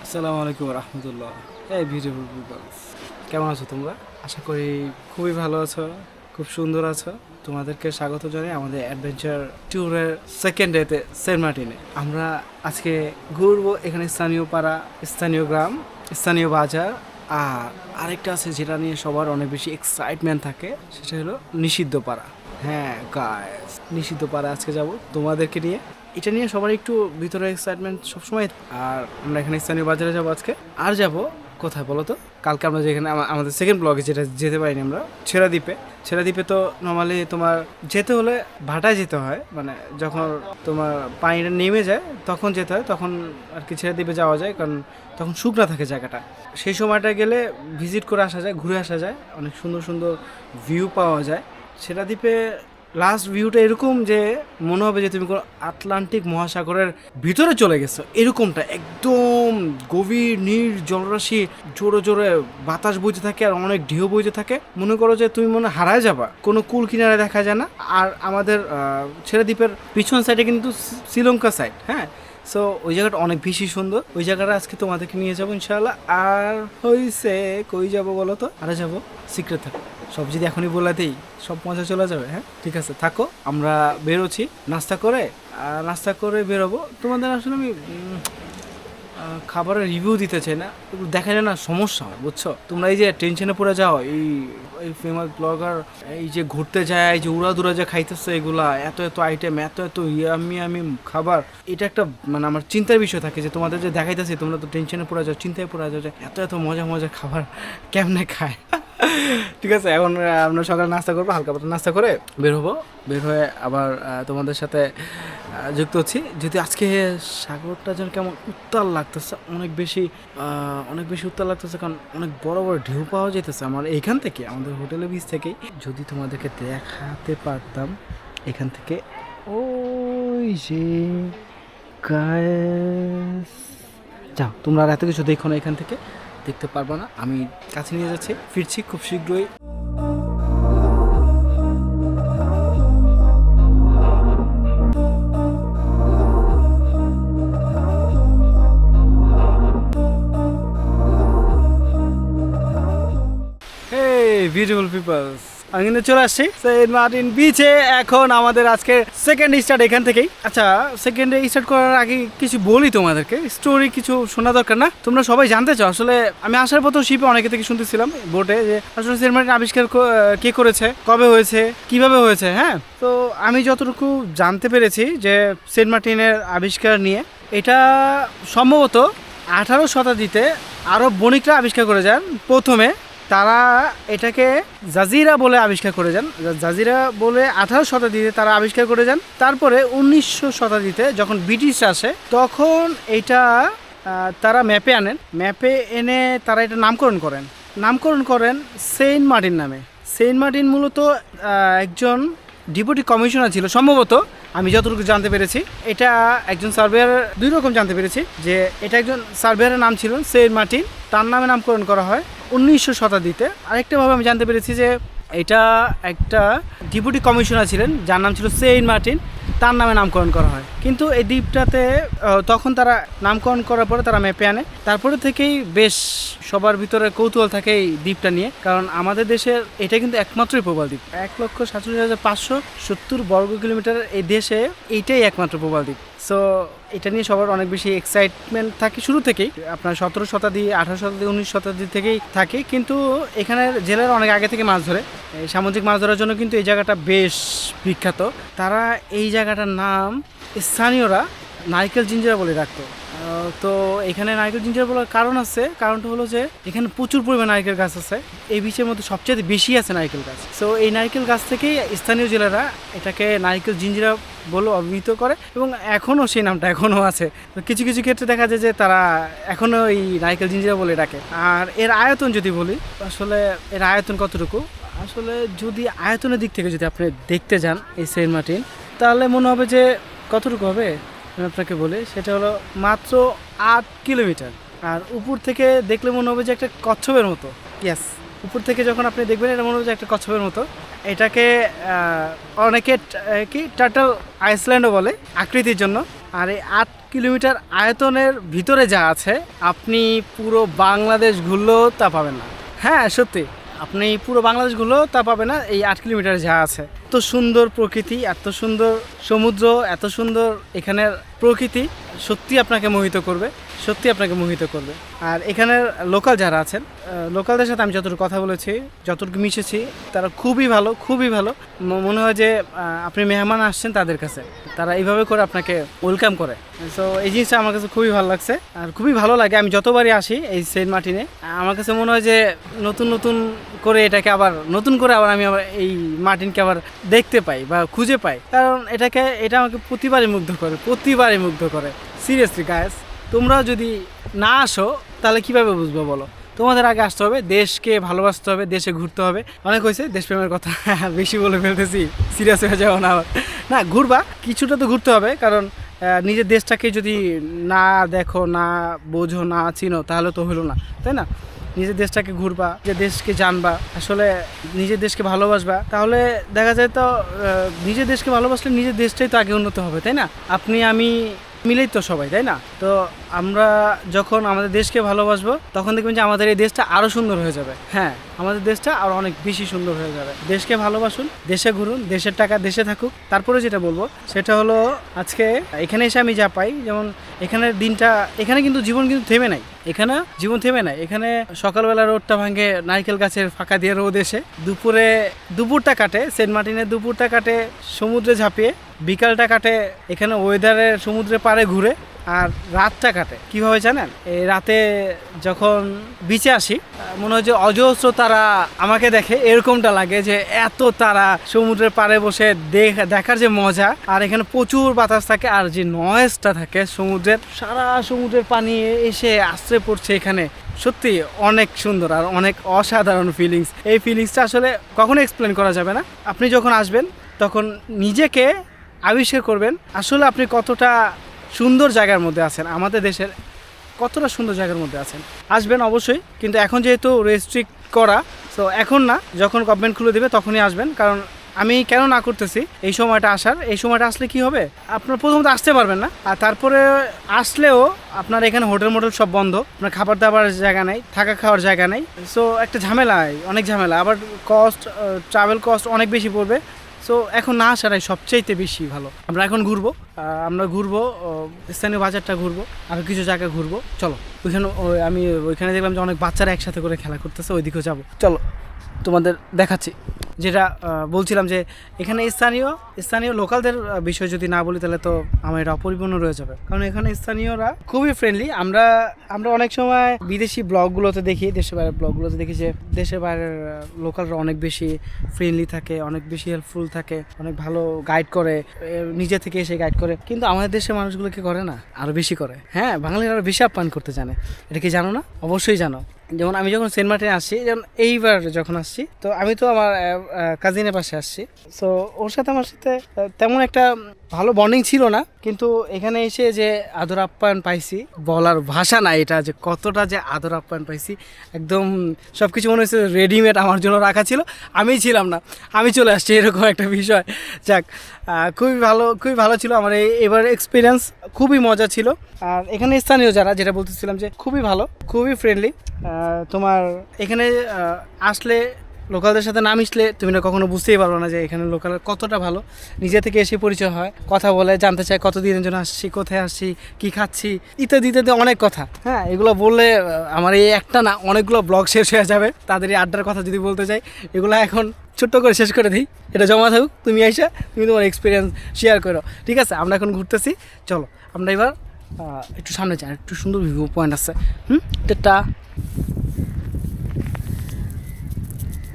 আসসালামু আলাইকুম রহমতুল্লাহ। এই বিউটিফুল পিপলস, কেমন আছো তোমরা? আশা করি খুবই ভালো আছো, খুব সুন্দর আছো। তোমাদেরকে স্বাগত জানাই আমাদের অ্যাডভেঞ্চার ট্যুরের সেকেন্ড ডেতে সেন্ট মার্টিনে। আমরা আজকে ঘুরবো এখানে স্থানীয় পাড়া, স্থানীয় গ্রাম, স্থানীয় বাজার। আর আরেকটা আছে যেটা নিয়ে সবার অনেক বেশি এক্সাইটমেন্ট থাকে, সেটা হলো নিষিদ্ধ পাড়া। হ্যাঁ গাইস, নিষিদ্ধ পাড়া আজকে যাব তোমাদেরকে নিয়ে। এটা নিয়ে সবার একটু ভিতরে এক্সাইটমেন্ট সবসময়। আর আমরা এখানে স্থানীয় বাজারে যাবো আজকে। আর যাব কোথায় বলো তো? কালকে আমরা যেখানে আমাদের সেকেন্ড ব্লগে যেটা যেতে পারিনি আমরা, ছেড়াদ্বীপে। ছেড়াদ্বীপে তো নর্মালি তোমার যেতে হলে ভাটায় যেতে হয়, মানে যখন তোমার পানিটা নেমে যায় তখন যেতে হয়, তখন আর কি ছেড়াদ্বীপে যাওয়া যায়, কারণ তখন শুকনা থাকে জায়গাটা। সেই সময়টা গেলে ভিজিট করে আসা যায়, ঘুরে আসা যায়, অনেক সুন্দর সুন্দর ভিউ পাওয়া যায়। ছেড়াদ্বীপে লাস্ট ভিউটা এরকম যে মনে হবে যে তুমি কোনো আটলান্টিক মহাসাগরের ভিতরে চলে গেছো, এরকমটা একদম গভীর নীল জলরাশি, জোরে জোরে বাতাস বইতে থাকে আর অনেক ঢেউ বইতে থাকে। মনে করো যে তুমি মনে হারায় যাবা, কোনো কুল কিনারে দেখা যায় না। আর আমাদের ছেড়াদ্বীপের পিছন সাইডে কিন্তু শ্রীলঙ্কা সাইড, হ্যাঁ। সো ওই জায়গাটা অনেক বেশি সুন্দর। ওই জায়গাটা আজকে তোমাদেরকে নিয়ে যাবো ইনশাআল্লাহ। আর হইছে কই যাবো বলো তো? আরে যাবো সিক্রেট থাকো, সব যদি এখনই বলে দিই সব মজা চলে যাবে। হ্যাঁ ঠিক আছে, থাকো। আমরা বেরোচ্ছি নাস্তা করে বেরোবো। তোমাদের আসলে আমি খাবারের রিভিউ দিতে চাই না, এগুলো দেখালে না সমস্যা হয়, বুঝছো? তোমরা এই যে টেনশনে পড়ে যাও, এই এই ফেমাস ব্লগার এই যে ঘুরতে যায়, এই যে উড়াদুরা যে খাইতেছে, এগুলা এত এত আইটেম, এত এত ইয়ামি ইয়ামি খাবার, এটা একটা মানে আমার চিন্তার বিষয় থাকে যে তোমাদের যে দেখাইতেছি তোমরা তো টেনশনে পড়ে যাও, চিন্তায় পড়ে যাও যে এত এত মজা মজা খাবার কেমনে খায়। ঠিক আছে, এখন আমরা সকালে নাস্তা করবো, হালকা পাতলা নাস্তা করে বের হবো। বের হয়ে আবার তোমাদের সাথে যুক্ত হচ্ছি। যদি আজকে সাগরটা যেন কেমন উত্তাল লাগতেছে, অনেক বেশি উত্তাল লাগতেছে, কারণ অনেক বড় বড় ঢেউ পাওয়া যেতেছে আমার এইখান থেকে, আমাদের হোটেলের বিচ থেকেই। যদি তোমাদেরকে দেখাতে পারতাম এখান থেকে, ওই যে গাইস, যাও তোমরা আর এত কিছু দেখো না, এখান থেকে দেখতে পারবা না, আমি কাছে নিয়ে যাচ্ছি, ফিরছি খুব শীঘ্রই। বিউটিফুল পিপলস, আমি কিন্তু চলে আসছি সেন্ট মার্টিন বিচে। এখন আমাদের আজকে সেকেন্ড স্টার্ট এখান থেকেই। আচ্ছা, সেকেন্ডে স্টার্ট করার আগে কিছু বলি তোমাদেরকে, স্টোরি কিছু শোনা দরকার না? তোমরা সবাই জানতে চাও আসলে। আমি আসার পর তো শিপে অনেকে থেকে শুনতেছিলাম বোটে যে আসলে সেন্ট মার্টিন আবিষ্কার কে করেছে, কবে হয়েছে, কিভাবে হয়েছে। হ্যাঁ, তো আমি যতটুকু জানতে পেরেছি যে সেন্ট মার্টিনের আবিষ্কার নিয়ে, এটা সম্ভবত 18 শতাব্দীতে আরব বণিকরা আবিষ্কার করে যান প্রথমে। তারা এটাকে জাজিরা বলে আবিষ্কার করে যান। জাজিরা বলে 18 শতাব্দীতে তারা আবিষ্কার করে যান। তারপরে 1900 শতাব্দীতে যখন ব্রিটিশ আসে, তখন এটা তারা ম্যাপে আনেন। ম্যাপে এনে তারা এটা নামকরণ করেন সেন্ট মার্টিন নামে। সেন্ট মার্টিন মূলত একজন ডেপুটি কমিশনার ছিল সম্ভবত, আমি যতটুকু জানতে পেরেছি। এটা একজন সার্ভেয়ার, দুই রকম জানতে পেরেছি, যে এটা একজন সার্ভেয়ারের নাম ছিল সেন্ট মার্টিন, তার নামে নামকরণ করা হয় 1900 শতাব্দীতে। আরেকটাভাবে আমি জানতে পেরেছি যে এটা একটা ডেপুটি কমিশনার ছিলেন যার নাম ছিল সেন্ট মার্টিন, তার নামে নামকরণ করা হয়। কিন্তু এই দ্বীপটাতে তখন তারা নামকরণ করার পরে তারা ম্যাপে আনে। তারপরে থেকেই বেশ সবার ভিতরে কৌতূহল থাকে এই দ্বীপটা নিয়ে, কারণ আমাদের দেশের এটা কিন্তু একমাত্রই প্রবাল দ্বীপ। 1,47,570 বর্গ কিলোমিটার এই দেশে এইটাই একমাত্র প্রবাল দ্বীপ। সো এটা নিয়ে সবার অনেক বেশি এক্সাইটমেন্ট থাকে শুরু থেকেই, আপনার 17 শতাব্দী, 18 শতাব্দী, 19 শতাব্দী থেকেই থাকে। কিন্তু এখানের জেলেরা অনেক আগে থেকে মাছ ধরে, সামুদ্রিক মাছ ধরার জন্য কিন্তু এই জায়গাটা বেশ বিখ্যাত। তারা এই জায়গাটার নাম স্থানীয়রা নারকেল জিঞ্জিরা বলে রাখতো। তো এখানে নারকেল জিঞ্জিরা বলার কারণ আছে, কারণটা হলো যে এখানে প্রচুর পরিমাণ নারকেল গাছ আছে, এই বিচের মধ্যে সবচেয়ে বেশি আছে নারকেল গাছ। সো এই নারকেল গাছ থেকেই স্থানীয় জেলেরা এটাকে নারকেল জিঞ্জিরা বলে অভিহিত করে, এবং এখনও সেই নামটা এখনও আছে। তো কিছু কিছু ক্ষেত্রে দেখা যায় যে তারা এখনও এই নারকেল জিঞ্জিরা বলে ডাকে। আর এর আয়তন যদি বলি, আসলে এর আয়তন কতটুকু, আসলে যদি আয়তনের দিক থেকে যদি আপনি দেখতে যান এই সেন্ট মার্টিন, তাহলে মনে হবে যে কতটুকু হবে আমি আপনাকে বলি, সেটা হলো মাত্র 8 কিলোমিটার। আর উপর থেকে দেখলে মনে হবে যে একটা কচ্ছপের মতো। ইয়াস, উপর থেকে যখন আপনি দেখবেন এটা মনে হবে যে একটা কচ্ছপের মতো। এটাকে অনেকে কি টার্টল আইসল্যান্ডও বলে আকৃতির জন্য। আর এই 8 কিলোমিটার আয়তনের ভিতরে যা আছে আপনি পুরো বাংলাদেশ ঘুরলেও তা পাবেন না। হ্যাঁ সত্যি, আপনি পুরো বাংলাদেশ ঘুরলেও তা পাবেন না এই 8 কিলোমিটার যা আছে। এত সুন্দর প্রকৃতি, এত সুন্দর সমুদ্র, এত সুন্দর এখানের প্রকৃতি সত্যি আপনাকে মোহিত করবে, সত্যি আপনাকে মোহিত করবে। আর এখানের লোকাল যারা আছেন, লোকালদের সাথে আমি যতটুকু কথা বলেছি, যতটুকু মিশেছি, তারা খুবই ভালো, খুবই ভালো। মনে হয় যে আপনি মেহমান আসছেন তাদের কাছে, তারা এইভাবে করে আপনাকে ওয়েলকাম করে। সো এই জিনিসটা আমার কাছে খুবই ভালো লাগছে আর খুবই ভালো লাগে। আমি যতবারই আসি এই সেন্ট মার্টিনে, আমার কাছে মনে হয় যে নতুন নতুন করে এটাকে আবার নতুন করে আবার আমি আবার এই মার্টিনকে আবার দেখতে পাই বা খুঁজে পাই, কারণ এটা আমাকে প্রতিবারই মুগ্ধ করে, প্রতিবারই মুগ্ধ করে। সিরিয়াসলি গাইস, তোমরা যদি না আসো তাহলে কিভাবে বুঝবো বলো? তোমাদের আগে আসতে হবে, দেশকে ভালোবাসতে হবে, দেশে ঘুরতে হবে। অনেক হয়েছে দেশপ্রেমের কথা, বেশি বলে ফেলতেছি, সিরিয়াস হয়ে যাও না আবার। না, ঘুরবা, কিছুটা তো ঘুরতে হবে, কারণ নিজের দেশটাকে যদি না দেখো, না বোঝো, না চিনো, তাহলে তো হলো না, তাই না? নিজের দেশটাকে ঘুরবা, যে দেশকে জানবা, আসলে নিজের দেশকে ভালোবাসবা, তাহলে দেখা যায় তো নিজের দেশকে ভালোবাসলে নিজের দেশটাই তো আগে উন্নত হবে, তাই না? আপনি আমি মিলেই তো সবাই, তাই না? তো আমরা যখন আমাদের দেশকে ভালোবাসবো তখন দেখবেন যে আমাদের এই দেশটা আরও সুন্দর হয়ে যাবে। হ্যাঁ, আমাদের দেশটা আরও অনেক বেশি সুন্দর হয়ে যাবে। দেশকে ভালোবাসুন, দেশে ঘুরুন, দেশের টাকা দেশে থাকুক। তারপরে যেটা বলবো সেটা হলো, আজকে এখানে এসে আমি যা পাই, যেমন এখানের দিনটা, এখানে কিন্তু জীবন কিন্তু থেমে নাই, এখানে জীবন থেমে নাই। এখানে সকালবেলা রোদটা ভাঙে নারকেল গাছের ফাঁকা দিয়ে রোদ এসে, দুপুরটা কাটে সেন্ট মার্টিনের, দুপুরটা কাটে সমুদ্রে ঝাঁপিয়ে, বিকালটা কাটে এখানে ওয়েদারের সমুদ্রে পাড়ে ঘুরে, আর রাতটা কাটে কিভাবে জানেন? এই রাতে যখন বিচে আসি, মনে হয় যে অজস্র তারা আমাকে দেখে, এরকমটা লাগে যে এত তারা সমুদ্রের পাড়ে বসে দেখার যে মজা। আর এখানে প্রচুর বাতাস থাকে, আর যে নয়েজটা থাকে সমুদ্রের, সারা সমুদ্রের পানি এসে আশ্রয় পড়ছে এখানে, সত্যি অনেক সুন্দর আর অনেক অসাধারণ ফিলিংস। এই ফিলিংসটা আসলে কখনো এক্সপ্লেন করা যাবে না। আপনি যখন আসবেন তখন নিজেকে আবিষ্কার করবেন আসলে আপনি কতটা সুন্দর জায়গার মধ্যে আছেন, আমাদের দেশের কতটা সুন্দর জায়গার মধ্যে আছেন। আসবেন অবশ্যই, কিন্তু এখন যেহেতু রেস্ট্রিক্ট করা, সো এখন না, যখন গভর্নমেন্ট খুলে দেবে তখনই আসবেন। কারণ আমি কেন না করতেছি এই সময়টা আসার, এই সময়টা আসলে কি হবে, আপনার প্রথমত আসতে পারবেন না, আর তারপরে আসলেও আপনার এখানে হোটেল মোটেল সব বন্ধ, আপনার খাবার দাবার জায়গা নেই, থাকা খাওয়ার জায়গা নেই। সো একটা ঝামেলা, অনেক ঝামেলা, আবার ট্রাভেল কস্ট অনেক বেশি পড়বে। সো এখন না আসাটাই সবচাইতে বেশি ভালো। আমরা এখন ঘুরবো, স্থানীয় বাজারটা ঘুরবো, আরও কিছু জায়গা ঘুরবো। চলো ওইখানে, আমি ওইখানে দেখলাম যে অনেক বাচ্চারা একসাথে করে খেলা করতেছে, ওইদিকেও যাবো। চলো তোমাদের দেখাচ্ছি। যেটা বলছিলাম যে এখানে স্থানীয় লোকালদের বিষয় যদি না বলি তাহলে তো আমার এটা অপরিপূর্ণ রয়ে যাবে, কারণ এখানে স্থানীয়রা খুবই ফ্রেন্ডলি। আমরা অনেক সময় বিদেশি ব্লগগুলোতে দেখি, দেশের বাইরের ব্লগগুলোতে দেখি যে দেশের বাইরের লোকালরা অনেক বেশি ফ্রেন্ডলি থাকে, অনেক বেশি হেল্পফুল থাকে, অনেক ভালো গাইড করে, নিজে থেকে এসে গাইড করে। কিন্তু আমাদের দেশের মানুষগুলো কি করে না, আরও বেশি করে। হ্যাঁ, বাঙালিরা আরও বেশি আপ্যায়ন করতে জানে। এটা কি জানো না? অবশ্যই জানো। যেমন আমি যখন সেন্ট মার্টিনে আসছি, যেমন এইবার যখন আসছি, তো আমি তো আমার কাজিনের পাশে আসছি, সো ওর সাথে আমার সাথে তেমন একটা ভালো বন্ডিং ছিল না, কিন্তু এখানে এসে যে আদর আপ্যায়ন পাইছি বলার ভাষা নাই, এটা যে কতটা যে আদর আপ্যায়ন পাইছি, একদম সব কিছু মনে হচ্ছে রেডিমেড আমার জন্য রাখা ছিল, আমিই ছিলাম না, আমি চলে আসছি, এরকম একটা বিষয়। যাক, খুবই ভালো ছিল আমার এবার এক্সপিরিয়েন্স, খুবই মজা ছিল। আর এখানে স্থানীয় যারা, যেটা বলতেছিলাম যে খুবই ভালো, খুবই ফ্রেন্ডলি। তোমার এখানে আসলে লোকালদের সাথে না মিশলে তুমি না কখনো বুঝতেই পারবো না যে এখানে লোকাল কতটা ভালো। নিজে থেকে এসে পরিচয় হয়, কথা বলে, জানতে চায় কতদিনের জন্য আসছি, কোথায় আসছি, কি খাচ্ছি, ইত্যাদি ইত্যাদি অনেক কথা। হ্যাঁ, এগুলো বললে আমার এই একটা না অনেকগুলো ব্লগ শেষ হয়ে যাবে। তাদের এই আড্ডার কথা যদি বলতে চাই, এগুলো এখন ছোট্ট করে শেষ করে দিই, এটা জমা থাকুক, তুমি আইসা তুমি তোমার এক্সপিরিয়েন্স শেয়ার করো। ঠিক আছে, আমরা এখন ঘুরতেছি, চলো আমরা এবার একটু সামনে যাই, একটু সুন্দর ভিউ পয়েন্ট আছে। এটা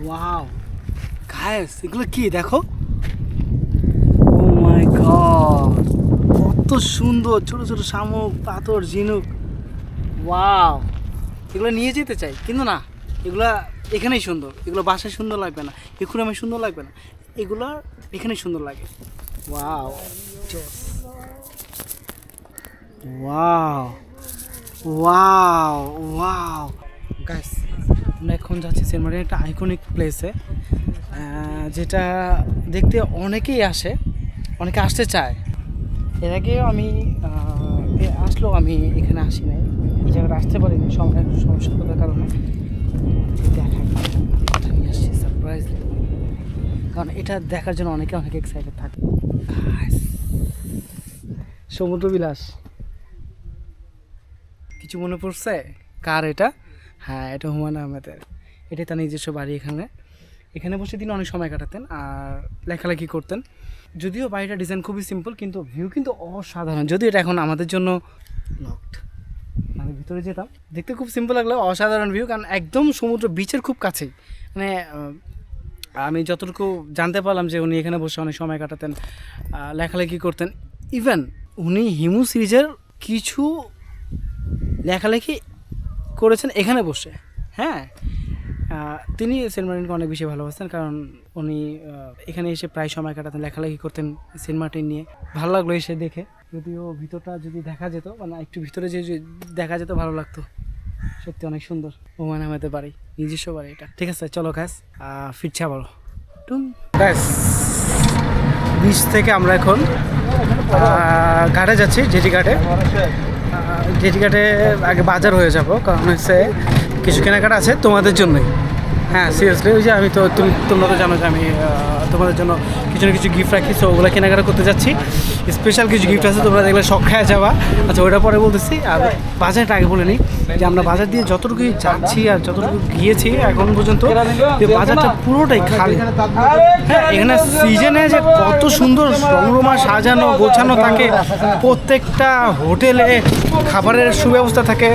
ওয়াও গাইস, এগুলো কি দেখো, ও মাই গড, কত সুন্দর ছোট ছোট শামুক, পাথর, ঝিনুক। ওয়াও, এগুলো নিয়ে যেতে চাই, কিন্তু না, এগুলা এখানেই সুন্দর, এগুলো বাসায় সুন্দর লাগবে না, এখানে আমি সুন্দর লাগবে না, এগুলো এখানেই সুন্দর লাগে। Wow wow wow wow guys, আমরা এখন যাচ্ছি সেন্ট মার্টিন, একটা আইকনিক প্লেসে, যেটা দেখতে অনেকেই আসে, অনেকে আসতে চায়। এর আগেও আমি আসলেও আমি এখানে আসি নাই, এই জায়গাটা আসতে পারিনি সমস্যার কারণে। দেখা নিয়ে আসছি সারপ্রাইজ, কারণ এটা দেখার জন্য অনেক এক্সাইটেড থাকে। সমুদ্র বিলাস কিছু মনে পড়ছে কার এটা? হ্যাঁ, এটা হুমায়ুন আহমেদের। এটাই তার নিজস্ব বাড়ি। এখানে বসে তিনি অনেক সময় কাটাতেন আর লেখালেখি করতেন। যদিও বাড়িটা ডিজাইন খুবই সিম্পল, কিন্তু ভিউ কিন্তু অসাধারণ। যদিও এটা এখন আমাদের জন্য লকড, আমি ভিতরে যেতাম, দেখতে খুব সিম্পল লাগলো, অসাধারণ ভিউ, কারণ একদম সমুদ্র বিচের খুব কাছেই। মানে আমি যতটুকু জানতে পারলাম যে উনি এখানে বসে অনেক সময় কাটাতেন, লেখালেখি করতেন। ইভেন উনি হিমু সিরিজের কিছু লেখালেখি করেছেন এখানে বসে। হ্যাঁ, তিনি সেন্ট মার্টিনকে অনেক বেশি ভালোবাসতেন, কারণ উনি এখানে এসে প্রায় সময় কাটাতেন, লেখালেখি করতেন সেন্ট মার্টিন নিয়ে। ভালো লাগলো এসে দেখে। যদিও ভিতরটা যদি দেখা যেত, মানে একটু ভিতরে যে দেখা যেত ভালো লাগতো। সত্যি অনেক সুন্দর হুমায়ুন আহমেদের বাড়ি, নিজস্ব বাড়ি এটা। ঠিক আছে, চলো গ্যাস ফিরছি আবারও। গ্যাস বিচ থেকে আমরা এখন ঘাটে যাচ্ছি, জেটি ঘাটে। জেটি ঘাটে আগে বাজার হয়ে যাব, কারণ হচ্ছে কিছু কেনাকাটা আছে তোমাদের জন্যই। হ্যাঁ, সিরিয়াসলি, ওই যে আমি তো তোমরা তো জানো যে আমি তোমাদের জন্য কিছু না কিছু গিফট রাখি, তো ওগুলো কেনাকাটা করতে যাচ্ছি। স্পেশাল কিছু গিফট আছে, তোমরা দেখলে শখ খায় যাওয়া। আচ্ছা, ওইটা পরে বলতেছি। আর বাজারটা আগে বলে নিই যে আমরা বাজার দিয়ে যতটুকু যাচ্ছি আর যতটুকু গিয়েছি এখন পর্যন্ত, বাজারটা পুরোটাই খালি। হ্যাঁ, এখানে সিজনে যে কত সুন্দর রংরমা সাজানো গোছানো থাকে, প্রত্যেকটা হোটেলে খাবারের সুব্যবস্থা থাকে,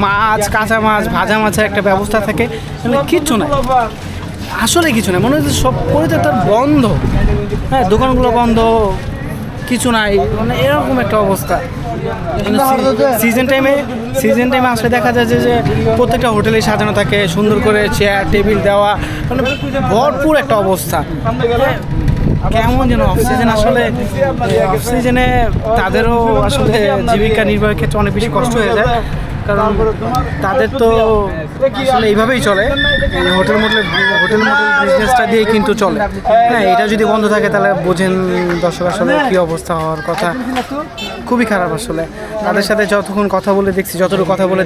মাছ, কাঁচা মাছ, ভাজা মাছের একটা ব্যবস্থা থাকে। মানে কিচ্ছু না, আসলে কিছু না, মনে হচ্ছে সব পরিত্যক্ত, বন্ধ। হ্যাঁ, দোকানগুলো বন্ধ, কিছু নাই, মানে এরকম একটা অবস্থা। সিজন টাইমে আসলে দেখা যায় যে প্রত্যেকটা হোটেলে সাজানো থাকে, সুন্দর করে চেয়ার টেবিল দেওয়া, মানে ভরপুর একটা অবস্থা। কেমন যেন অক্সিজেন, আসলে অক্সিজেনে তাদেরও আসলে জীবিকা নির্বাহের ক্ষেত্রে অনেক বেশি কষ্ট হয়ে যায়, কারণ তাদের তো আসলে এইভাবেই চলে। হোটেল মোটেল বিজনেসটা দিয়ে কিন্তু চলে। হ্যাঁ, এটা যদি বন্ধ থাকে তাহলে বোঝেন দর্শক আসলে কী অবস্থা হওয়ার কথা। খুবই খারাপ আসলে। তাদের সাথে যতক্ষণ কথা বলে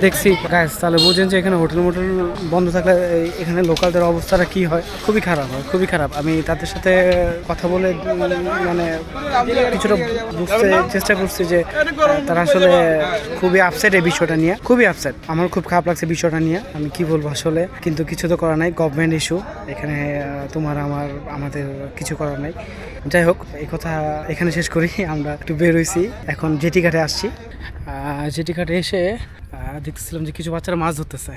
দেখছি গাইস, তাহলে বোঝেন যে এখানে হোটেল মোটেল বন্ধ থাকলে এখানে লোকালদের অবস্থাটা কী হয়। খুবই খারাপ হয়, খুবই খারাপ। আমি তাদের সাথে কথা বলে মানে কিছুটা বুঝতে চেষ্টা করছি যে তারা আসলে খুবই আপসেট এই বিষয়টা নিয়ে, খুবই আপসেট। আমার খুব খারাপ লাগছে বিষয়টা নিয়ে, আমি কি বলবো আসলে। কিন্তু কিছু তো করার নাই, গভর্নমেন্ট ইস্যু এখানে, তোমার আমাদের কিছু করার নাই। যাই হোক, এই কথা এখানে শেষ করি। আমরা একটু বের হয়েছি, এখন জেটি ঘাটে আসছি। জেটি ঘাটে এসে দেখতেছিলাম যে কিছু বাচ্চারা মাছ ধরতেছে,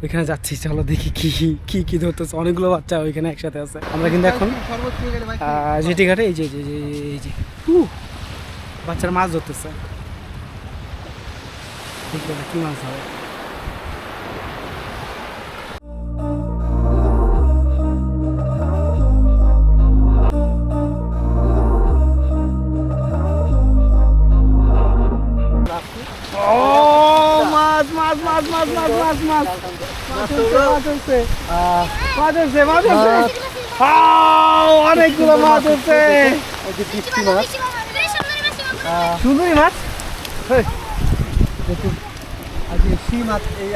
ওইখানে যাচ্ছি। চলো দেখি কি ধরতেছে। অনেকগুলো বাচ্চা ওইখানে একসাথে আছে। আমরা কিন্তু এখন জেটি ঘাটে এই যে বাচ্চারা মাছ ধরতেছে। কি মাছ হবে? অনেকগুলো মাছ হচ্ছে, সুন্দরী মাছ।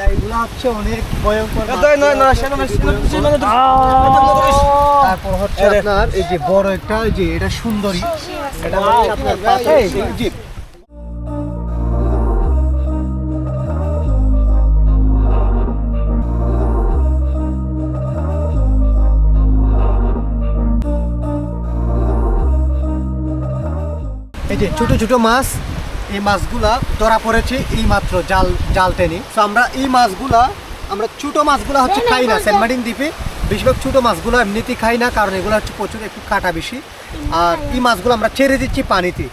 এইগুলো হচ্ছে অনেক ভয়ঙ্কর। তারপর হচ্ছে আপনার এই যে বড় একটা, যে এটা সুন্দরী, এটা এই যে ছোট ছোট মাছ। এই মাছগুলা ধরা পড়েছে এই মাত্র জাল টেনে। তো আমরা এই মাছগুলা, আমরা ছোটো মাছগুলা হচ্ছে খাই না। সেন্ট মার্টিন দ্বীপে বেশিরভাগ ছোটো মাছগুলো এমনিতেই খাই না, কারণ এগুলো হচ্ছে প্রচুর একটু কাটা বেশি। আর এই মাছগুলো আমরা ছেড়ে দিচ্ছি পানিতে।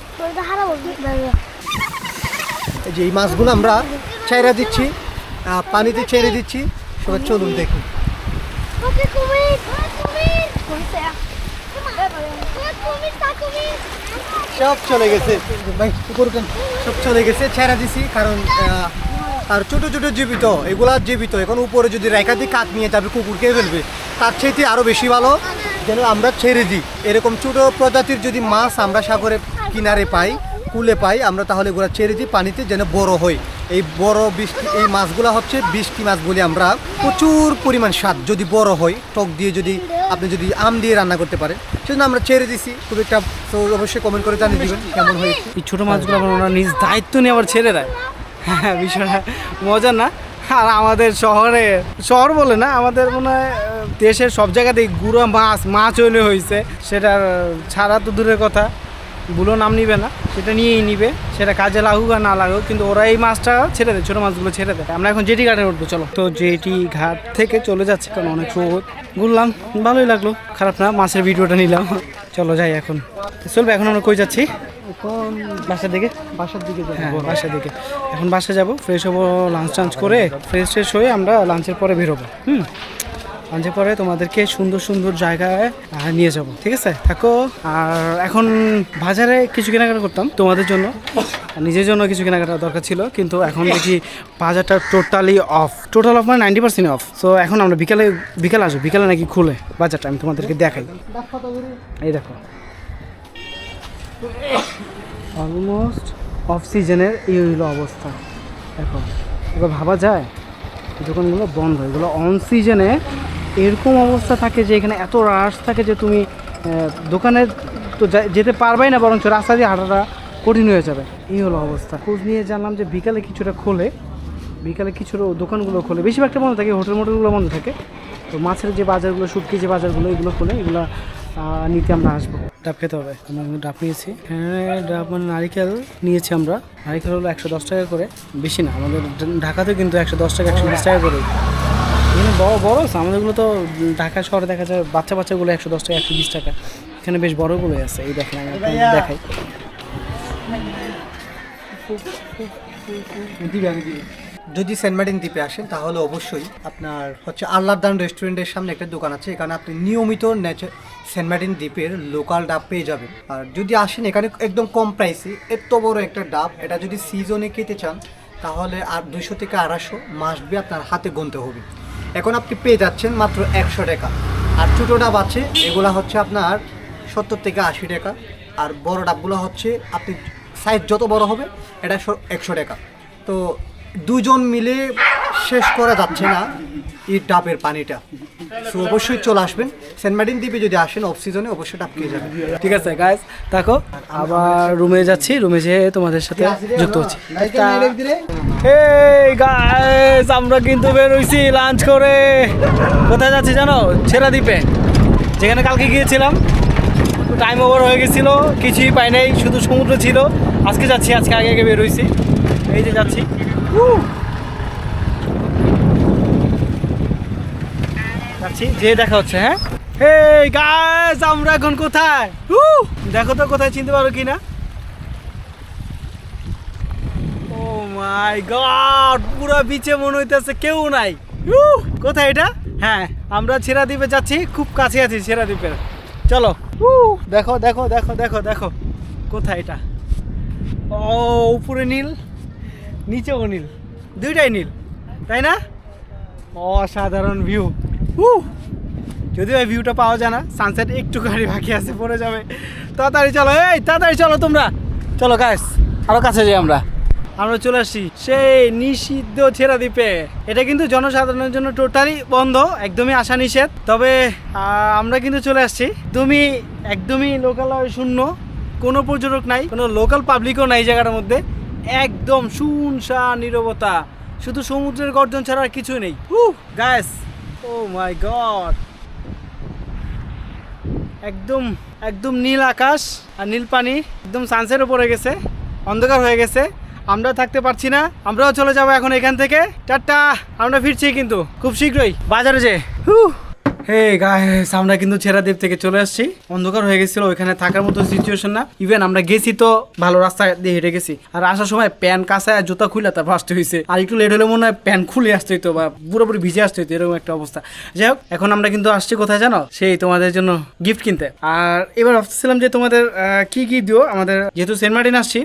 এই যে এই মাছগুলো আমরা ছেড়ে দিচ্ছি, পানিতে ছেড়ে দিচ্ছি। সবাই চলুন দেখুন। সব চলে গেছে ভাই, সব চলে গেছে, ছেড়ে দিছি। কারণ আর ছোট ছোট জীবিত, এগুলা জীবিত। এখন উপরে যদি রেখা দিয়ে কাক নিয়ে যাবে, কুকুর খেয়ে ফেলবে। তার চাইতে আরও বেশি ভালো যেন আমরা ছেড়ে দিই। এরকম ছোট প্রজাতির যদি মাছ আমরা সাগরে কিনারে পাই, কুলে পাই আমরা তাহলে এগুলো ছেড়ে দিই পানিতে যেন বড় হয়। এই বড় বৃষ্টি এই মাছগুলো হচ্ছে বৃষ্টি মাছ বলি আমরা। প্রচুর পরিমাণ স্বাদ যদি বড় হয়, টক দিয়ে যদি আপনি যদি আম দিয়ে রান্না করতে পারেন, সেজন্য আমরা ছেড়ে দিছি। খুব একটা তো অবশ্যই কমেন্ট করে জানিয়ে দিবেন কেমন হয়েছে। এই ছোটো মাছগুলো আবার ওরা নিজ দায়িত্ব নিয়ে আবার ছেড়ে দেয়। হ্যাঁ, বিষয়টা মজার না? আর আমাদের শহর বলে না, আমাদের মনে হয় দেশের সব জায়গাতেই গুঁড়ো মাছ হয়েছে, সেটার ছাড়া তো দূরের কথা, বুলো নাম নিবে না, সেটা নিয়েই নিবে, সেটা কাজে লাগুক আর না লাগুক, কিন্তু ওরা এই মাছটা ছেড়ে দেয়, ছোটো মাছগুলো ছেড়ে দেয়। আমরা এখন জেটি ঘাটে উঠবো, চলো। তো জেটি ঘাট থেকে চলে যাচ্ছি, কারণ অনেক রোদ, ঘুরলাম, ভালোই লাগলো, খারাপ না, মাছের ভিডিওটা নিলাম। চলো যাই এখন। চলবে, এখন আমরা কই যাচ্ছি? এখন বাসার দিকে হ্যাঁ, বাসার দিকে। এখন বাসা যাব, ফ্রেশ হবো, লাঞ্চ করে ফ্রেশ হয়ে আমরা লাঞ্চের পরে বেরোবো। লাঞ্চের পরে তোমাদেরকে সুন্দর সুন্দর জায়গায় নিয়ে যাব, ঠিক আছে? থাকো। আর এখন বাজারে কিছু কেনাকাটা করতাম তোমাদের জন্য, নিজের জন্য কিছু কেনাকাটা দরকার ছিল, কিন্তু এখন দেখি বাজারটা টোটাল অফ মানে 90% অফ। সো এখন আমরা বিকালে আসবো, বিকালে নাকি খুলে বাজারটা, আমি তোমাদেরকে দেখাই। এই দেখো, অলমোস্ট অফ সিজনের এই হইলো অবস্থা। দেখো, এবার ভাবা যায় দোকানগুলো বন্ধ, এগুলো অন সিজনে এরকম অবস্থা থাকে যে এখানে এত রাশ থাকে যে তুমি দোকানে তো যেতে পারবেই না, বরঞ্চ রাস্তা দিয়ে হাঁটাটা কঠিন হয়ে যাবে। এই হলো অবস্থা। খোঁজ নিয়ে জানলাম যে বিকালে কিছুটা খোলে, বিকালে কিছু দোকানগুলো খোলে, বেশিরভাগটা বন্ধ থাকে, হোটেলগুলো বন্ধ থাকে। তো মাছের যে বাজারগুলো, শুটকি যে বাজারগুলো, এগুলো খোলে, এগুলো নিতে আমরা আসবো। ডাব খেতে হবে, আমরা ডাব নিয়েছি। হ্যাঁ, ডাব মানে নারিকেল নিয়েছি আমরা। নারিকেল হলো 110 টাকা করে, বেশি না। আমাদের ঢাকাতে কিন্তু 110 টাকা 120 টাকা করে। এখানে বড় আমাদেরগুলো তো ঢাকা শহরে দেখা যায় বাচ্চাগুলো 110 টাকা 120 টাকা, এখানে বেশ বড়গুলোই আছে। এই দেখেন, আমি দেখাই। যদি সেন্ট মার্টিন দ্বীপে আসেন তাহলে অবশ্যই আপনার হচ্ছে আল্লাহদান রেস্টুরেন্টের সামনে একটা দোকান আছে, এখানে আপনি নিয়মিত সেন্ট মার্টিন দ্বীপের লোকাল ডাব পেয়ে যাবেন। আর যদি আসেন এখানে একদম কম প্রাইসে এত বড় একটা ডাব, এটা যদি সিজনে খেতে চান তাহলে আর 200 থেকে 250 মাসবে আপনার হাতে গুনতে হবে। এখন আপনি পেয়ে যাচ্ছেন মাত্র 100 টাকা। আর ছোটো ডাব আছে, এগুলো হচ্ছে আপনার 70 থেকে 80 টাকা। আর বড় ডাবগুলো হচ্ছে আপনি সাইজ যত বড় হবে এটা 100 টাকা। তো দুজন মিলে শেষ করা যাচ্ছে না এই ডাবের পানিটা। সো অবশ্যই চলে আসবেন সেন্ট মার্টিন দ্বীপে, যদি আসেন অফ সিজনে অবশ্যই ডাব খেয়ে যাবেন। ঠিক আছে গাইস, থাকো। আবার রুমে যাচ্ছি, রুমে যেয়ে তোমাদের সাথে যুক্ত হচ্ছি। এই গাইস, আমরা কিন্তু বের হইছি লাঞ্চ করে। কোথায় যাচ্ছি জানো? ছেড়া দ্বীপে, যেখানে কালকে গিয়েছিলাম। টাইম ওভার হয়ে গেছিলো, কিছুই পাই নাই, শুধু সমুদ্র ছিল। আজকে যাচ্ছি, আজকে আগে বের হইছি, এই যে যাচ্ছি। যে দেখা হচ্ছে। হ্যাঁ, এই গাইস, আমরা এখন কোথায়? দেখো তো কোথায়, চিনতে পারো কিনা? ও মাই গড, পুরো বিচে মনে হইতেছে কেউ নাই। কোথায় এটা? হ্যাঁ, আমরা ছেড়া দ্বীপে যাচ্ছি, খুব কাছে আছি ছেড়া দ্বীপের। চলো। দেখো দেখো দেখো দেখো দেখো, কোথায় এটা? ও, উপরে নীল, নিচেও নীল, দুইটাই নীল, তাই না? অসাধারণ ভিউ। যদিও এই ভিউটা পাওয়া যায় না, সানসেট একটুখানি বাকি আছে, পড়ে যাবে। তাড়াতাড়ি চলো, এই তাড়াতাড়ি চলো তোমরা, চলো গাইস, আরো কাছে যাই। আমরা চলে আসছি সেই নিষিদ্ধ ছেড়া দ্বীপে। এটা কিন্তু জনসাধারণের জন্য টোটালি বন্ধ, একদমই আসা নিষেধ। তবে আমরা কিন্তু চলে আসছি। তুমি একদমই লোকালয় শূন্য, কোনো পর্যটক নাই, কোনো লোকাল পাবলিকও নাই জায়গাটার মধ্যে। একদম শুনশান নীরবতা, শুধু সমুদ্রের গর্জন ছাড়া আর কিছুই নেই। গাইস, ও মাই গড, একদম নীল আকাশ আর নীল পানি, একদম সানসেটও পড়ে গেছে, অন্ধকার হয়ে গেছে। আমরা থাকতে পারছি না, আমরাও চলে যাবো এখন এখান থেকে। টাটা, আমরা ফিরছি কিন্তু খুব শীঘ্রই বাজারে যে। হে গাইস, আমরা কিন্তু ছেড়া দ্বীপ থেকে চলে আসছি। অন্ধকার হয়ে গেছিল, ওইখানে থাকার মতো সিচুয়েশন না। ইভেন আমরা গেছি তো ভালো রাস্তা দিয়ে হেঁটে গেছি, আর আসার সময় প্যান্ট কাঁচায় আর জুতা খুলে তারপর আসতে হয়েছে। আর একটু লেট হলে মনে হয় প্যান্ট খুলে আসতে হইতো বা পুরোপুরি ভিজে আসতে হইতো, এরকম একটা অবস্থা। যাই হোক, এখন আমরা কিন্তু আসছি কোথায় জানো? সেই তোমাদের জন্য গিফট কিনতে। আর এবার ভাবতেছিলাম যে তোমাদের কি দিও। আমাদের যেহেতু সেন্ট মার্টিন আসছি,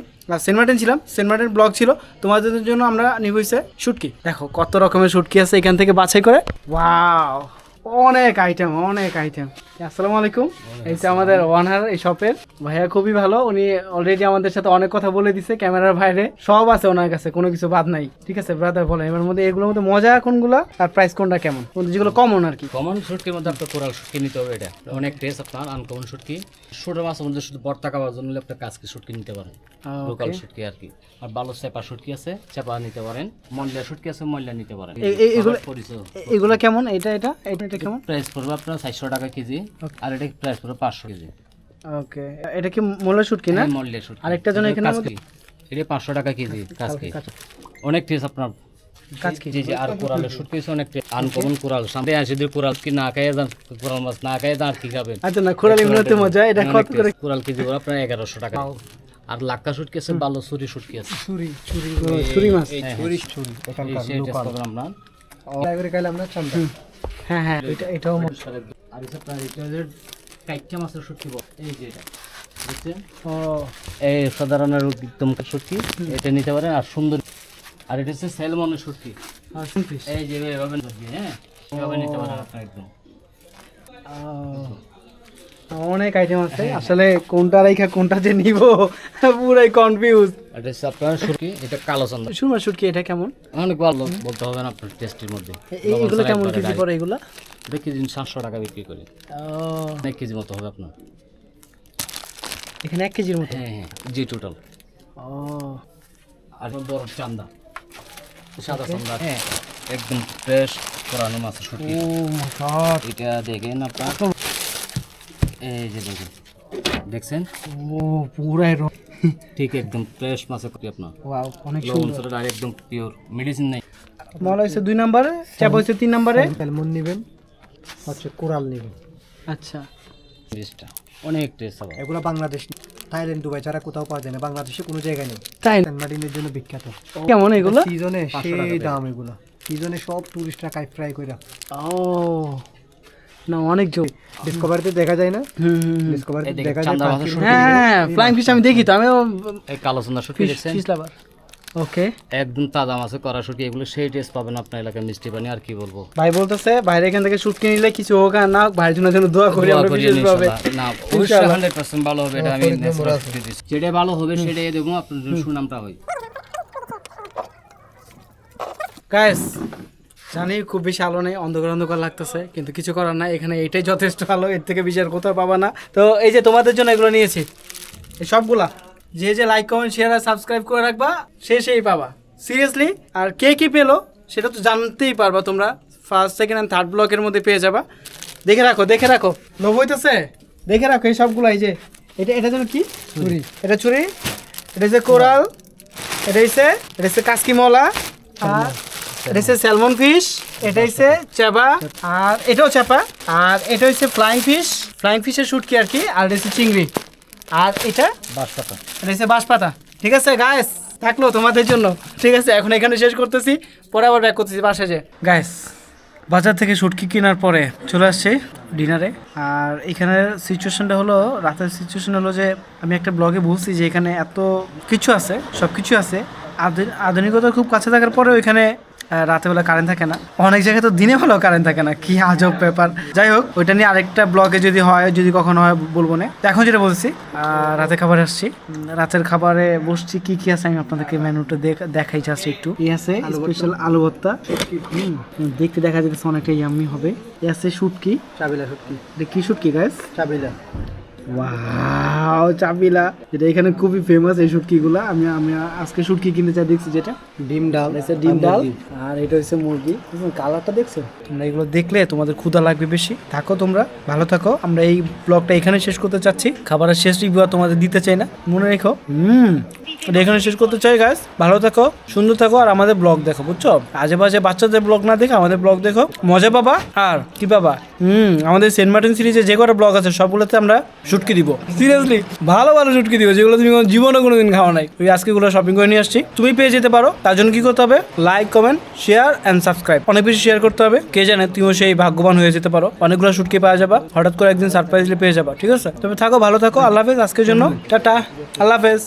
সেন্ট মার্টিন ছিলাম, সেন্ট মার্টিন ব্লগ ছিল, তোমাদের জন্য আমরা নিব হইছে শুটকি। দেখো কত রকমের শুটকি আছে, এখান থেকে বাছাই করে। ওয়াও, অনেক আইটেম আসসালামু আলাইকুম। এই যে আমাদের ওয়ানার এই শপের ভাইয়া খুবই ভালো, উনি অলরেডি আমাদের সাথে অনেক কথা বলে দিছে, ক্যামেরার বাইরে সব আছে ওনার কাছে, কোনো কিছু বাদ নাই। ঠিক আছে ব্রাদার, বলেন এবার মধ্যে এগুলোর মধ্যে মজা কোনগুলা আর প্রাইস কোনটা কেমন, যেগুলো কমন আর কি? কমন শুটকির মধ্যে আপনার কোরাল শুটকি নিতে হবে, এটা অনেক টেস্ট। আপনার আনকমন শুটকি, ছোট মাছের মধ্যে শুধু বর্তা খাওয়ার জন্য আপনার কাজকে শুটকি নিতে পারেন, লোকাল শুটকি আর কি। আর ভালো চেপা শুটকি আছে, চেপা নিতে পারেন। মল্লা শুটকি আছে, মল্লা নিতে পারেন। এগুলো কেমন? এটা কেমন প্রাইস পড়বে আপনার 400 টাকা কেজি, আর এটা প্রাইস পড়বে 500 কেজি। ওকে, এটা কি মোলা শুটকি না? মল্লা শুটকি। আরেকটা জন এখানে এটা 500 টাকা কেজি কাজকে, অনেক টেস্ট আপনার জি জি। আর কোরালের শুটকি আছে অনেক আনকমন কোরাল, সামনে আসে দিয়ে কোরাল কি না খাইয়ে যান, কোরাল মাছ না খাইয়ে যান আর কি খাবেন? আচ্ছা না, কোরাল এমনিতে মজা। এটা কত করে? কোরাল কেজি ওরা আপনার 1100 টাকা। আর লাক্কা শুটকি আছে, ভালো চুরি শুটকি আছে, চুরি মাছ। হ্যাঁ হ্যাঁ, এটাও আর আপনার এটা যে কাইটটা মাছের শুটকি, এই যে এটা বুঝছেন? ও এই সাধারণ একদম শুটকি, এটা নিতে পারেন। আর সুন্দর, আর এটা হচ্ছে স্যালমনের শুটকি, এই যে এভাবে হ্যাঁ এভাবে নিতে পারেন আপনার একদম। অনেক আইটেম আছে, আসলে কোনটা রেখা কোনটা যে নিব পুরাই কনফিউজ। এটা হচ্ছে আপনার শুটকি, এটা কালো চান্দা সুরমা শুটকি। এটা কেমন? অনেক ভালো বলতে হবে না আপনার টেস্টের মধ্যে। এগুলো কেমন কেজি পড়ে এগুলা? এটা কেজি 700 টাকা বিক্রি করি। এক কেজি মতো হবে আপনার এখানে 1 কেজির মতো? হ্যাঁ হ্যাঁ জি টোটাল। আর বড় চান্দা, সাদা চান্দা, হ্যাঁ একদম ফ্রেশ পুরানো মাছের শুটকি। এটা দেখেন আপনার, এই যে দেখছেন পুরাই ঠিক একদম ফ্রেশ মাছের শুটকি আপনার। ওয়াও, অনেক লবণ ছাড়া আর একদম পিওর, মেডিসিন নাই। মলা হইছে 2 নম্বরে, চাপ হইছে 3 নম্বরে। স্যালমন নেবেন, কোরাল নেবেন। আচ্ছা, জিনিসটা অনেক টেস্ট হবে। এগুলো বাংলাদেশ, থাইল্যান্ড, দুবাই ছাড়া কোথাও পাওয়া যায় না, বাংলাদেশে কোনো জায়গায় নেই। তাই সেন্ট মার্টিনের জন্য বিখ্যাত। কেমন এগুলো? সিজনে সেই দাম, এগুলো সিজনে সব টুরিস্টরা কাই ফ্রাই করে। ও না, অনেক জোর। ডিসকভারিতে দেখা যায় না? ডিসকভারিতে দেখা যায়। হ্যাঁ, ফ্লাইং ফিশ আমি দেখি তো, আমিও এই কালো চান্দা শুটকি দেখছেন? ফিশ লাভার। ওকে, একদম তাজা মাছে করা শুটকি, এগুলো সেই টেস্ট পাবেন আপনার এলাকায় মিষ্টি পানি। আর কি বলবো, ভাই বলতেছে বাইরে এখান থেকে শুটকি নিলে কিছু হোক আর না হোক, ভাইয়ের জন্য যেন দোয়া করি আমরা বিশেষভাবে। না অবশ্যই 100% ভালো হবে, এটা আমি যেটা ভালো হবে সেটাই দেখুন আপনার সুনামটা হয়। গাইস জানি খুব বেশি আলো নেই, অন্ধকার অন্ধকার লাগতেছে, কিন্তু কিছু করার নাই, এখানে এটাই যথেষ্ট আলো, এর থেকে বেশি আর কোথাও পাবা না। তো এই যে তোমাদের জন্য এগুলো নিয়েছি, এই সবগুলা যে লাইক কমেন্ট শেয়ার আর সাবস্ক্রাইব করে রাখবা, সেই পাবা সিরিয়াসলি। আর কে কি পেলো সেটা তো জানতেই পারবা তোমরা, ফার্স্ট সেকেন্ড অ্যান্ড থার্ড ব্লকের মধ্যে পেয়ে যাবা। দেখে রাখো, লোভ হইতেছে, দেখে রাখো এই সবগুলো। এই যে এটা যেন কি চুরি, এটা চুরি, এটা যে কোরাল, এটা হচ্ছে কাসকি মলা, আর এটা হচ্ছে স্যালমন ফিশ, এটা হচ্ছে চাপা, আর এটাও চাপা, আর এটা হচ্ছে ফ্লাইং ফিশের শুটকি আর কি, আর এটা হচ্ছে চিংড়ি, আর এটা বাঁশপাতা, এটা হচ্ছে বাঁশপাতা। ঠিক আছে গাইস, থাকলো তোমাদের জন্য। ঠিক আছে, এখন এখানে শেষ করতেছি, পরে আবার ব্যাক করতেছি বাসায় যে। গাইস বাজার থেকে শুটকি কেনার পরে চলে আসছে ডিনারে। আর এখানের সিচুয়েশনটা হলো, রাতের সিচুয়েশন হলো যে আমি একটা ব্লগে বলছি যে এখানে এত কিছু আছে, সব কিছু আছে, আধুনিকতার খুব কাছে থাকার পরেও এখানে রাতেবেলা কারেন্ট থাকে না, অনেক জায়গায় তো দিনে ভালো কারেন্ট থাকে না, কি আজব ব্যাপার। যাই হোক, ওইটা নিয়ে আরেকটা ব্লগে যদি কখনো হয় বলবো না। এখন যেটা বলছি, রাতে খাবার আসছি, রাতের খাবারে বসছি, কি আছে আমি আপনাদেরকে মেনুটা দেখাই যাচ্ছি একটু। এই আছে স্পেশাল আলু ভর্তা, দেখতে দেখা যাচ্ছে অনেকটা ইয়াম্মি হবে। এই আছে শুটকি, চাবিলা শুটকি। এটা কি শুটকি গাইস? চাবিলা। ওয়াও, চাপিলা, যেটা এখানে খুবই ফেমাস এই শুটকিগুলা। আমি আজকে শুটকি কিনতে চাই, দেখছি যেটা ডিম ডাল, আর এটা হচ্ছে মুরগি। কালারটা দেখছো তোমরা? এগুলো দেখলে তোমাদের ক্ষুধা লাগবে বেশি। থাকো তোমরা, ভালো থাকো। আমরা এই ব্লগটা এখানে শেষ করতে চাচ্ছি, খাবারের শেষ রিভিউ তোমাদের দিতে চাই না, মনে রেখো। এখানে শেষ করতে চাই গাইস। ভালো থাকো, সুন্দর থাকো, আর আমাদের ব্লগ দেখো, বুঝছো? আজে বাজে বাচ্চাদের ব্লগ না দেখো, আমাদের ব্লগ দেখো, মজা পাবা। আর কি পাবা, আমাদের সেন্ট মার্টিন সিরিজে যে কটা ব্লগ আছে সবগুলোতে আমরা শুটকি দিব, সিরিয়াসলি ভালো শুটকি দিব, যেগুলো তুমি জীবনে কোনোদিন খাওয়া নাই। ওই আজকেগুলো শপিং করে নিয়ে আসছি, তুমি পেয়ে যেতে পারো। তার জন্য কি করতে হবে? Like, comment, share and subscribe, অনেক বেশি শেয়ার করতে হবে। কে জানে তুমিও সেই ভাগ্যবান হয়ে যেতে পারো, অনেকগুলো শুটকি পাওয়া যাবা, হঠাৎ করে একদিন সারপ্রাইজলি পেয়ে যাবা। ঠিক আছে, তবে থাকো, ভালো থাকো, আল্লাহ হাফেজ। আজকের জন্য টাটা, আল্লাহ হাফেজ।